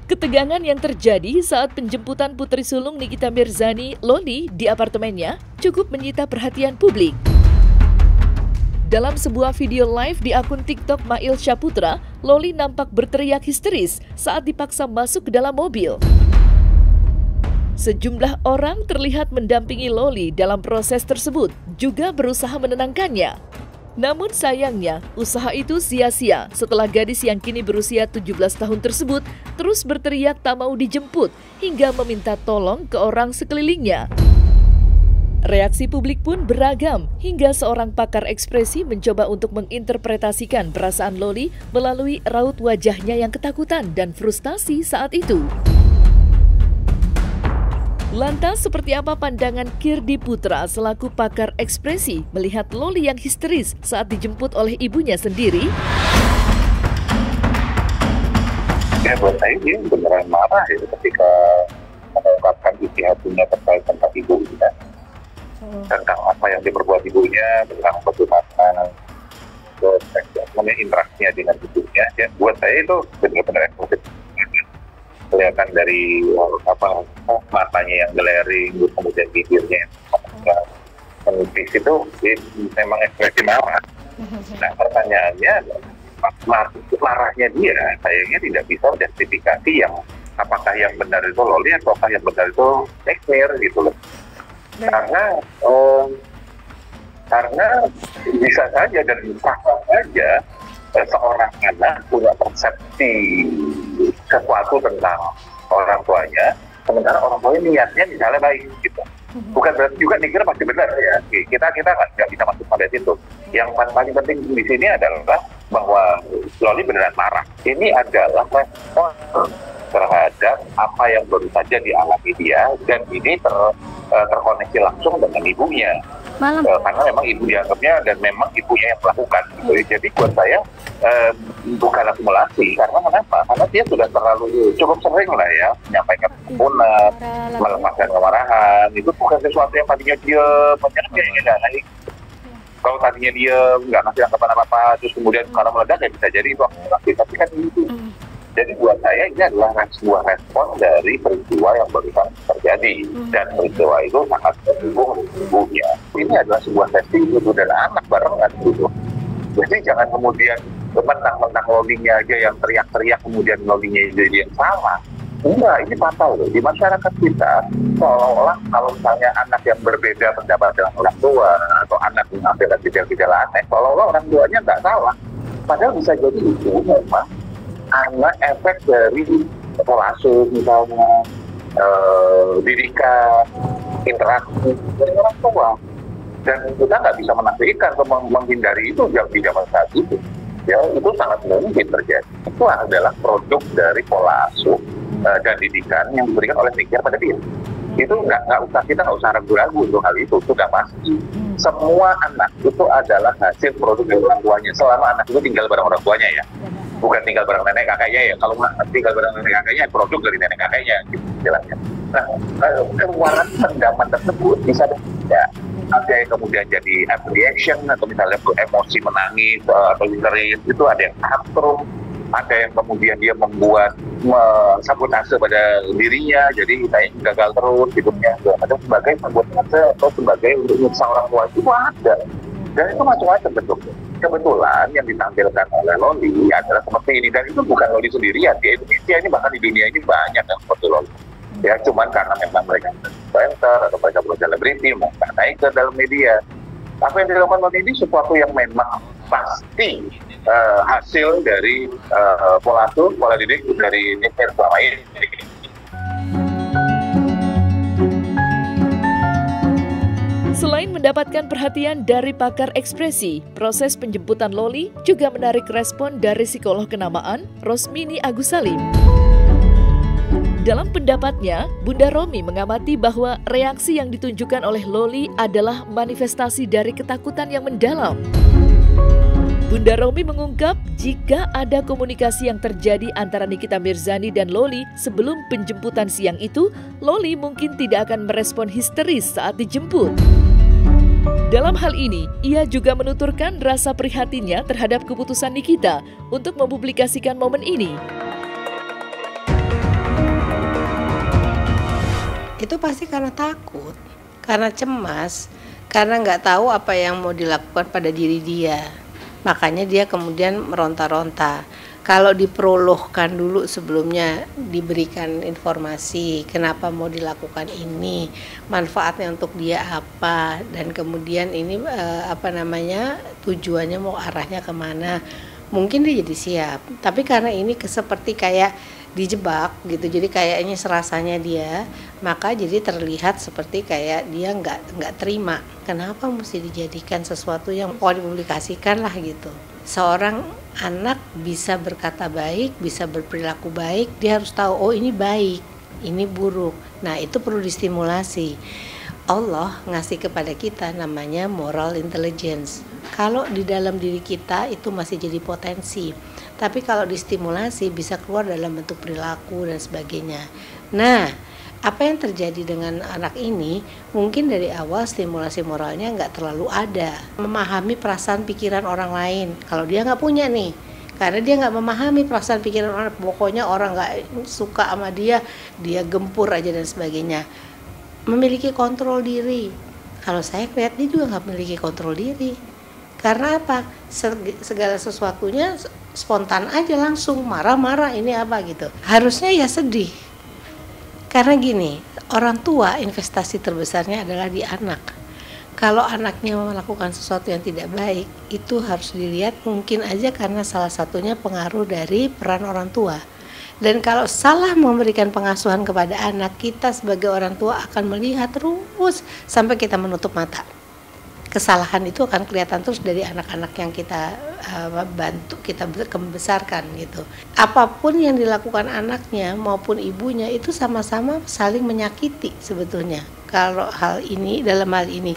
Ketegangan yang terjadi saat penjemputan putri sulung Nikita Mirzani, Loli, di apartemennya cukup menyita perhatian publik. Dalam sebuah video live di akun TikTok Mail Syaputra, Loli nampak berteriak histeris saat dipaksa masuk ke dalam mobil. Sejumlah orang terlihat mendampingi Loli dalam proses tersebut, juga berusaha menenangkannya. Namun sayangnya, usaha itu sia-sia setelah gadis yang kini berusia 17 tahun tersebut terus berteriak tak mau dijemput hingga meminta tolong ke orang sekelilingnya. Reaksi publik pun beragam hingga seorang pakar ekspresi mencoba untuk menginterpretasikan perasaan Loli melalui raut wajahnya yang ketakutan dan frustasi saat itu. Lantas seperti apa pandangan Kirdi Putra selaku pakar ekspresi melihat Loli yang histeris saat dijemput oleh ibunya sendiri? Ya buat saya dia beneran marah ya ketika mengungkapkan isi hatinya terkait tentang ibunya. Tentang apa yang diperbuat ibunya, tentang bagaimana interaksinya dengan ibunya. Ya, buat saya itu benar-benar ekspresif. Kelihatan dari matanya yang glaring, kemudian bibirnya yang menipis itu memang ekspresi marah. Nah pertanyaannya, marahnya dia sayangnya tidak bisa justifikasi yang apakah yang benar itu Loli ataukah yang benar itu Ekmir gitu loh. Karena bisa saja dan fakta saja seorang anak punya persepsi sesuatu tentang orang tuanya, sementara orang tuanya niatnya misalnya baik gitu. Bukan berarti juga nikir pasti benar ya. Kita nggak bisa masuk pada situ. Yang paling penting di sini adalah bahwa Loli beneran marah. Ini adalah respon terhadap apa yang baru saja dialami dia, dan ini terkoneksi langsung dengan ibunya. Karena memang ibu dianggapnya dan memang ibunya yang melakukan gitu. Jadi buat saya bukan akumulasi. Karena kenapa? Karena dia sudah terlalu cukup sering lah ya menyampaikan kepunan, melepaskan kemarahan. Itu bukan sesuatu yang tadinya dia menyerahnya nggak naik. Kalau tadinya dia nggak ngasih anggapan apa-apa, terus kemudian kalau meledak ya bisa jadi itu akumulasi. Tapi kan itu. Jadi buat saya ini adalah sebuah respon dari peristiwa yang barusan terjadi, dan peristiwa itu sangat berhubung dengan ibunya. Ini adalah sebuah testing ibu dan anak barengan gitu. Jadi jangan kemudian mentang-mentang Lolinya aja yang teriak-teriak kemudian Lolinya jadi yang salah. Enggak, ini fatal loh. Di masyarakat kita seolah-olah kalau misalnya anak yang berbeda pendapat dengan orang tua atau anak yang ada gejala aneh, seolah-olah orang tuanya nggak salah. Padahal bisa jadi itu memang anak efek dari pola asuh misalnya, didikan, interaksi dari orang tua, dan kita nggak bisa menafikan atau menghindari itu di zaman saat itu. Ya itu sangat mungkin terjadi. Itu adalah produk dari pola asuh dan didikan yang diberikan oleh pikir pada dia. Itu kita nggak usah ragu-ragu untuk hal itu, sudah pasti. Semua anak itu adalah hasil produk dari orang tuanya, selama anak itu tinggal bareng orang tuanya ya. Bukan tinggal bareng nenek kakeknya ya. Kalau tinggal bareng nenek kakeknya, produk dari nenek kakeknya gitu jelasnya. Nah, keluaran pendaman tersebut bisa tidak. Ada yang kemudian jadi reaction atau misalnya emosi menangis atau histeris, itu ada yang tantrum, ada yang kemudian dia membuat sabotase pada dirinya, jadi kayaknya gagal terus hidupnya, ada sebagai sabotase atau sebagai untuk nyiksa orang tua, itu ada. Dan itu macam-macam bentuknya. Kebetulan yang ditampilkan oleh Loli adalah seperti ini, dan itu bukan Loli sendirian di Indonesia ini, bahkan di dunia ini banyak yang seperti Loli. Ya cuman karena memang mereka influencer atau mereka selebriti, mereka naik ke dalam media. Apa yang dilakukan Loli ini sesuatu yang memang pasti hasil dari pola asuh, pola didik dari Nikir selama ini. Selain mendapatkan perhatian dari pakar ekspresi, proses penjemputan Loli juga menarik respon dari psikolog kenamaan Rosmini Agus Salim. Dalam pendapatnya, Bunda Romi mengamati bahwa reaksi yang ditunjukkan oleh Loli adalah manifestasi dari ketakutan yang mendalam. Bunda Romi mengungkap jika ada komunikasi yang terjadi antara Nikita Mirzani dan Loli sebelum penjemputan siang itu, Loli mungkin tidak akan merespon histeris saat dijemput. Dalam Dalam hal ini, ia juga menuturkan rasa prihatinnya terhadap keputusan Nikita untuk mempublikasikan momen ini. Itu pasti karena takut, karena cemas, karena nggak tahu apa yang mau dilakukan pada diri dia. Makanya dia kemudian meronta-ronta. Kalau diprologkan dulu sebelumnya, diberikan informasi kenapa mau dilakukan ini, manfaatnya untuk dia apa, dan kemudian ini tujuannya mau arahnya kemana, mungkin dia jadi siap. Tapi karena ini seperti kayak dijebak gitu, jadi kayaknya serasanya dia, maka jadi terlihat seperti kayak dia nggak terima. Kenapa mesti dijadikan sesuatu yang mau dipublikasikan lah gitu. Seorang anak bisa berkata baik, bisa berperilaku baik, dia harus tahu oh ini baik, ini buruk. Nah itu perlu distimulasi. Allah ngasih kepada kita namanya moral intelligence. Kalau di dalam diri kita itu masih jadi potensi, tapi kalau distimulasi bisa keluar dalam bentuk perilaku dan sebagainya. Nah, apa yang terjadi dengan anak ini, mungkin dari awal stimulasi moralnya nggak terlalu ada. Memahami perasaan pikiran orang lain, kalau dia nggak punya nih, karena dia nggak memahami perasaan pikiran orang, pokoknya orang nggak suka sama dia gempur aja dan sebagainya. Memiliki kontrol diri, kalau saya lihat dia juga nggak memiliki kontrol diri. Karena apa? Segala sesuatunya spontan aja, langsung marah-marah ini apa gitu. Harusnya ya sedih. Karena gini, orang tua investasi terbesarnya adalah di anak. Kalau anaknya melakukan sesuatu yang tidak baik, itu harus dilihat mungkin aja karena salah satunya pengaruh dari peran orang tua. Dan kalau salah memberikan pengasuhan kepada anak, kita sebagai orang tua akan melihat terus sampai kita menutup mata. Kesalahan itu akan kelihatan terus dari anak-anak yang kita bantu, kita besarkan gitu. Apapun yang dilakukan anaknya maupun ibunya itu sama-sama saling menyakiti sebetulnya. Kalau dalam hal ini